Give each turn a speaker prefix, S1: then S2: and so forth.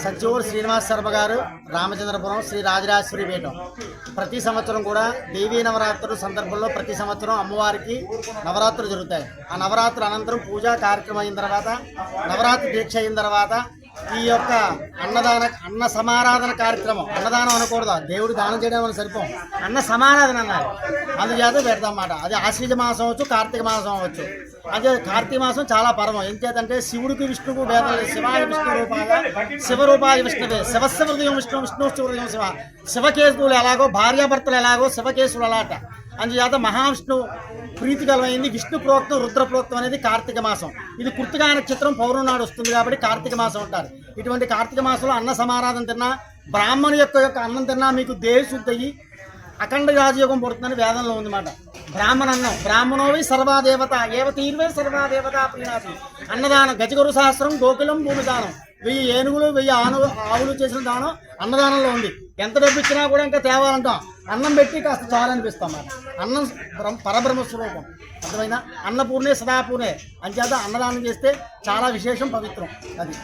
S1: సత్యవూరు శ్రీనివాస శర్మ గారు, రామచంద్రపురం, శ్రీ రాజరాజేశ్వరి పీఠం. ప్రతి సంవత్సరం కూడా దేవీ నవరాత్రుల సందర్భంలో ప్రతి సంవత్సరం అమ్మవారికి నవరాత్రులు జరుగుతాయి. ఆ నవరాత్రుల అనంతరం పూజా కార్యక్రమం అయిన తర్వాత, నవరాత్రి దీక్ష అయిన తర్వాత ఈ యొక్క అన్న సమారాధన కార్యక్రమం, అన్నదానం అనకూడదు, దేవుడు దానం చేయడం వల్ల సరిపోం, అన్న సమారాధన అన్నారు. అందుచేత పెడతామన్నమాట. అది ఆశ్వీజ మాసం అవచ్చు, కార్తీక మాసం అవచ్చు. అదే కార్తీక మాసం చాలా పరమం. ఎంచేతంటే శివుడికి విష్ణువుకు భేదం లేదు. శివాయ విష్ణు రూపాయ శివరూపాయ విష్ణువే, శివశివృదయం విష్ణు, విష్ణు శివృదయం శివ. శివకేశువులు ఎలాగో, భార్యాభర్తలు ఎలాగో శివకేశువులు అలాట. అందుచేత మహావిష్ణు ప్రీతికరమైంది విష్ణు ప్రోక్తం, రుద్ర ప్రోక్తం అనేది కార్తీక మాసం. ఇది కృత్తికా నక్షత్రం పౌర్ణమి నాడు వస్తుంది కాబట్టి కార్తీక మాసం అంటారు. ఇటువంటి కార్తీక మాసంలో అన్న సమారాధన తిన్నా, బ్రాహ్మణు యొక్క అన్నం తిన్నా మీకు దేహశుద్ధి అయ్యి అఖండ రాజయోగం పడుతుందని వేదంలో ఉందన్నమాట. బ్రాహ్మణ అన్నం, బ్రాహ్మణోవి సర్వాదేవత ఏవతీర్వే సర్వాదేవత ప్రీణాతి. అన్నదానం, గజగురు సహస్రం, గోకులం భూమి దానం. 1000 ఏనుగులు 1000 ఆవులు చేసిన దానం అన్నదానంలో ఉంది. ఎంత డబ్బు ఇచ్చినా కూడా ఇంకా తేవాలంటాం. అన్నం పెట్టి కాస్త చాలనిపిస్తాం అన్నమాట. అన్నం పరబ్రహ్మ స్వరూపం. అర్థమైనా? అన్నపూర్ణే సదాపూర్ణే. అంచేత అన్నదానం చేస్తే చాలా విశేషం, పవిత్రం అది.